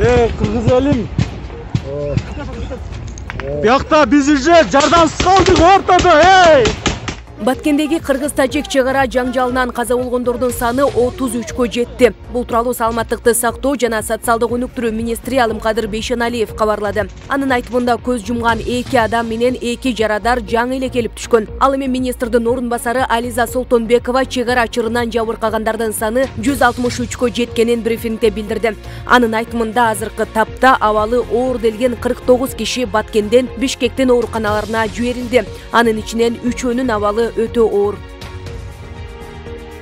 Kırgız elim. Buyakta biz уже жардамсыз калдык ортодо, ey! Баткендеги кыргыз-тажик чегара жаңжалынан каза болгондордун саны 33кө жетти. Бул тууралуу саламаттыкты сактоо жана социалдык өнүктүрүү министри Алымкадыр Бейшеналиев кабарлады. Анын айтымында көз жумган 2 адам менен 2 жарадар жаңы эле келип түшкөн. Ал эми министрдин орун басары Ализа Солтонбекова чегара чырынан жабыркагандардын саны 163кө жеткенин брифингде билдирди. Анын айтымында азыркы тапта абалы оор делген 49 киши Баткенден Бишкектин ооруканаларына жиберилди. Анын ичинен 3өөнүн абалы өтө оор.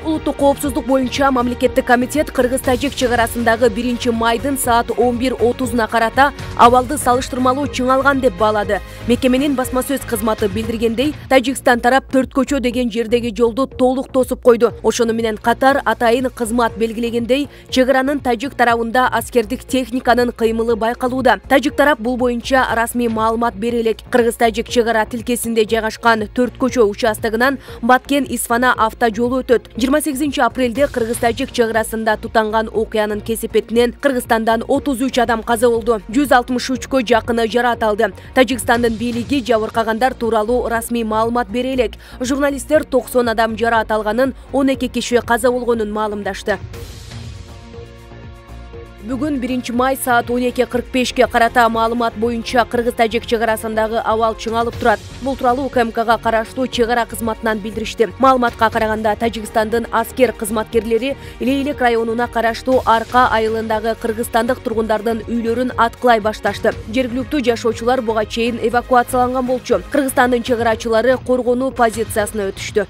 Улуттук коопсуздук боюнча мамлекеттик комитет кыргыз-тажик чегарасындагы 1-майдын саат 11:30-на карата абалды салыштырмалуу чыңалган деп баалады. Мекеменин басма сөз кызматы билдиргендей, Тажикстан тарап 4 көчө деген жердеги жолду толук тосуп койду. Ошону менен катар атайын кызмат белгилегендей, чегаранын тажик тарабында аскердик техниканын кыймылы байкалууда. Тажик тарап бул боюнча расмий маалымат бере элек. Кыргыз-тажик чегара тилкесинде жайгашкан 4 көчө участогунан Баткен-Исфана автожолу өтөт. 28 апрелде кыргыз-тажик чегарасында тутанган окуянын кесепетинен Кыргызстандан 33 адам каза болду. 163кө жакыны жарат алды. Тажикстандын бийлиги жабыркагандар тууралуу расмий маалымат бере элек. Журналисттер 90 адам жарат алганын, 12 киши каза болгонун маалымдашты. Бүгүн 1-май саат 12:45-ке карата маалымат боюнча кыргыз-тажик чегарасындагы абал чыңалып турат. Бул тууралуу УКМКга караштуу чегара кызматынан билдиришти. Маалыматка караганда Тажикстандын аскер кызматкерлери Лейлек районуна караштуу Арка айылындагы кыргызстандык тургундардын үйлөрүн аткылай башташты. Жергиликтүү жашоочулар буга чейин эвакуацияланган болчу. Кыргызстандын чегарачылары коргонуу позициясына өтүштү.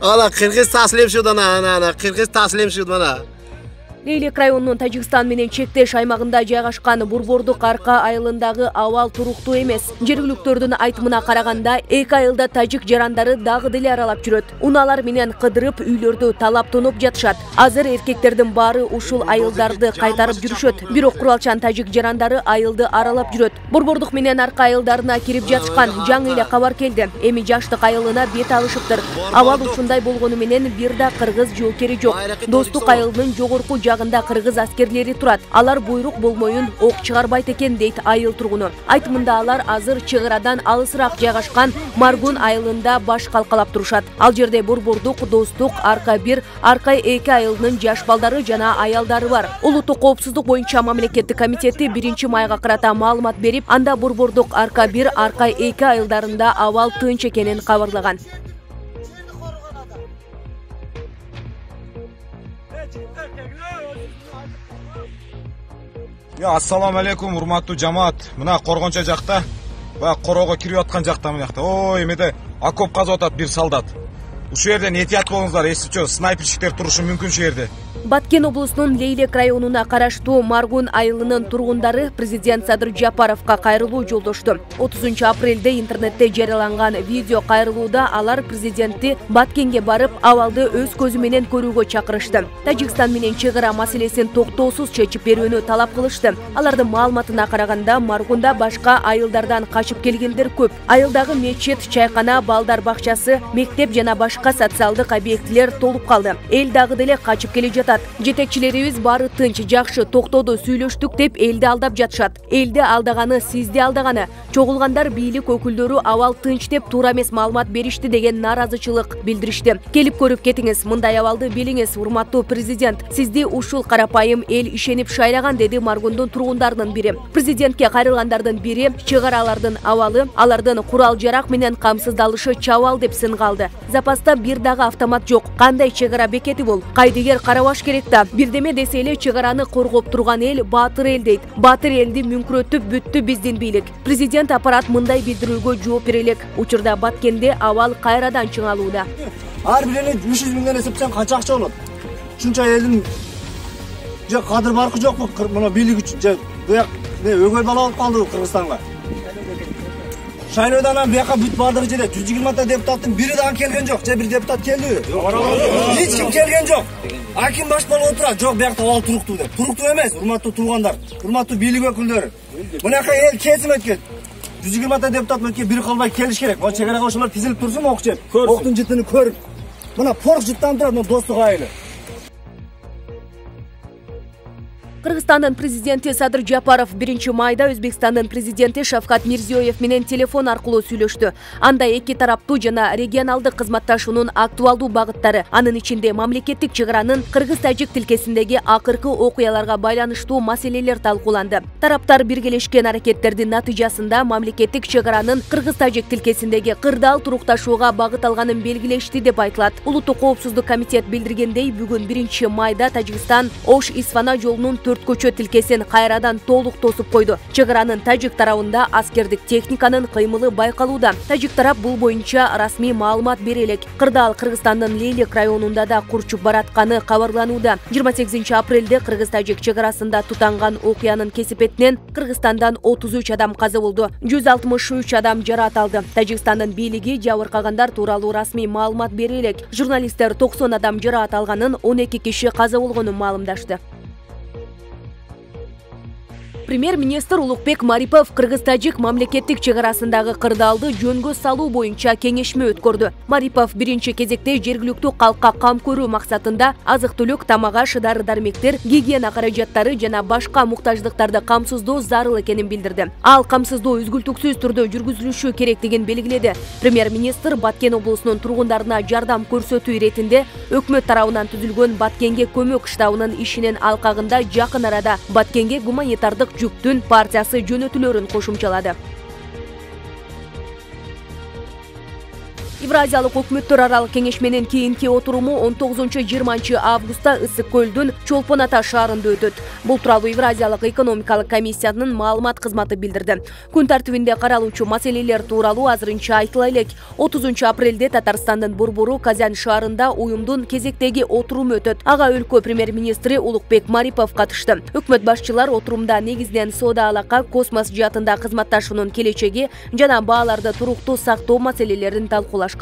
Ана Кыргыз таслим шудан ана Кыргыз таслим шудана. Лейлек районунун Тажикстан менен чектеш аймагында жайгашкан Бурбордук Арка айылындагы абал туруктуу эмес. Жергиликтөрдүн айтымына караганда, 2 айылда тажик жарандары дагы деле аралап жүрөт. Унаалар менен кыдырып үйлөрдү талап тонуп жатышат. Азыр эркектердин баары ушул айылдарды кайтарып жүрүшөт. Бирок куралчан тажик жарандары айылды аралап жүрөт. Бурбордук менен Арка айылдарына кирип жатышкан жаңы эле кабар келди. Эми жаштык айылына бет алышыптыр. Абал ушундай болгону менен бир да кыргыз жоокери жок. Достук айылынын жогорку жагында кыргыз аскерлери турат. Алар буйрук болмоюн ок чыгарбайт экен дейт айыл тургуну. Айтымында алар азыр чыгарадан алысыраак жайгашкан Маргун айылында баш калкалап турушат. Ал жерде Бурбордук, Достук, Арка 1, Арка 2 айылынын жаш балдары жана аялдары бар. Улуттук коопсуздук боюнча мамлекеттик комитети 1-майга карата маалымат берип, анда Бурбордук, Арка 1, Арка 2 айылдарында абал тынч экенин кабарлаган. Ассаламу алейкум, урматтуу жамаат. Мына Коргончо жакта, баягы короого кирип аткан жакта мына жакта. Ой, эмеде окоп казып атат бир солдат. Ушул жерден этият болуңуздар, эсичө снайперчиктер турушу мүмкүн ушул жерде. Баткен облусунун Лейлек районуна караштуу Маргун айылынын тургундары президент Садыр Жапаровго кайрылуу жолдошту. 30 апрелде интернетте жарыяланган видео кайрылууда алар президентти Баткенге барып, абалды өз көзү менен көрүүгө чакырышты. Тажикстан менен чегара маселесин токтоосуз чечип берүүнү талап кылышты. Алардын маалыматына караганда, Маргунда башка айылдардан качып келгендер көп. Айылдагы мечет, чайкана, балдар бакчасы, мектеп жана башка социалдык объектилер толуп калды. Эл дагы деле качып келе жатат. Жетекчилерибиз баары тынч, жакшы, токтоду, сүйлөштүк деп элди алдап жатышат. Элди алдаганы, сизди алдаганы. Чогулгандар бийлик өкүлдөрү абал тынч деп туура эмес маалымат беришти деген наразычылык билдиришти. Келип көрүп кетиңиз, мындай абалды билиңиз, урматтуу президент. Сизди ушул карапайым эл ишенип шайлаган, деди Маргундун тургундарынын бири. Президентке кайрылгандардын бири чыгаралардын абалы, алардын курал жарак менен камсыздалышы чабал деп сынгалды. Запаста бир дагы автомат жок. Кандай чегара бекети бул? Кайдыгер карабаш керек да. Бирдеме десе эле чегараны коргоп турган эл баатыр эл дейт. Баатыр элди мүңкүрөтүп бүттү биздин бийлик. Президент аппарат мындай билдирүүгө жооп бере элек. Учурда Баткенде абал кайрадан чыңалууда. Ар бирине 300 миңден эсептесең канча акча болот? Ушунча элдин же кадыр баркы жокпу? Мына бийлик үчүн же буяк өгөй бала болуп калды Кыргызстанга. Шайлоодан анан бияка бүт бардыгы жерде 120 депутаттын бири дагы келген жок. Же бир депутат келдиби? Эч ким келген жок. Аким баш болуп отурат. Жок, биякта абал туруктуу деп. Туруктуу эмес, урматтуу туугандар, урматтуу бийлик өкүлдөрү. Мынакай эл кезим өткөн. 120 депутат мөлке бир калбай келиш керек. Мына чегара ошолор тизилип турсун ок жеп. Көрсүн. Октун жытын көрүп. Мына порк жыттан турат, мына достук айылы. Кыргызстандын президенти Садыр Жапаров 1 майда Өзбекстандын президенти Шавкат Мирзиёев менен телефон аркылуу сүйлөштү. Анда эки тараптуу жана регионалдык кызматташуунун актуалдуу багыттары, анын ичинде мамлекеттик чыгаранын кыргыз-тажик тилкесиндеги акыркы окуяларга байланыштуу маселелер талкууланды. Тараптар биргелешкен аракеттердин натыйжасында мамлекеттик чыгаранын кыргыз-тажик тилкесиндеги кырдаал турукташууга багыт алганын белгилешти деп айтылат. Улуттук коопсуздук комитет билдиргендей, бүгүн 1 майда Тажикстан Ош-Исфана жолунун 4 көчө тилкесин кайрадан толук тосуп койду. Чыгаранын тажик тарабында аскердик техниканын кыймылы байкалууда. Тажик тарап бул боюнча расмий маалымат бере элек. Кырдаал Кыргызстандын Лейлек районунда да курчуп баратканы кабарланууда. 28 апрелде кыргыз-тажик чыгарасында тутанган окуянын кесепетинен Кыргызстандан 33 адам каза болду. 163 адам жараат алды. Тажикстандын бийлиги жабыркагандар тууралуу расмий маалымат бере элек. Журналисттер 90 адам жараат алганын, 12 киши каза болгонун маалымдашты. Премьер-министр Улукбек Марипов кыргыз-тажик мамлекеттик чыгарасындагы кырдаалды жөнгө салуу боюнча кеңешме өткөрдү. Марипов биринчи кезекте жергиликтүү калкка кам көрүү максатында азык-түлүк, тамак-аш, дары-дармектер, гигиена каражаттары жана башка муктаждыктарды камсыздоо зарыл экенин билдирди. Ал камсыздоо үзгүлтүксүз түрдө жүргүзүлүшү керектигин белгиледи. Премьер-министр Баткен облусунун тургундарына жардам көрсөтүү иретинде өкмөт тарабынан түзүлгөн Баткенге көмөк штабынын ишинин алкагында жакын арада Баткенге гуманитардык жүктүн партиясы жөнөтүлөрүн кошумчалады. Евразиялык өкмөттөр аралык кеңешменин кийинки отуруму 19-20 августта Ысык көлдүн Чолпон Ата шаарында өтөт. Бул тууралуу Евразиялык экономикалык комиссиянын маалымат кызматы билдирди. Күн тартибинде каралуучу маселелер тууралуу азырынча айтыла элек. 30 апрелде Татарстандын Борбору Казан шаарында уюмдун кезектеги отуруму өтөт. Ага өлкө премьер-министри Улукбек Марипов катышты. Өкмөт башчылар отурумда негизинен соода алака, космос жаатында кызматташуунун келечеги жана бааларды туруктуу сактоо маселелерин талкуулашкан.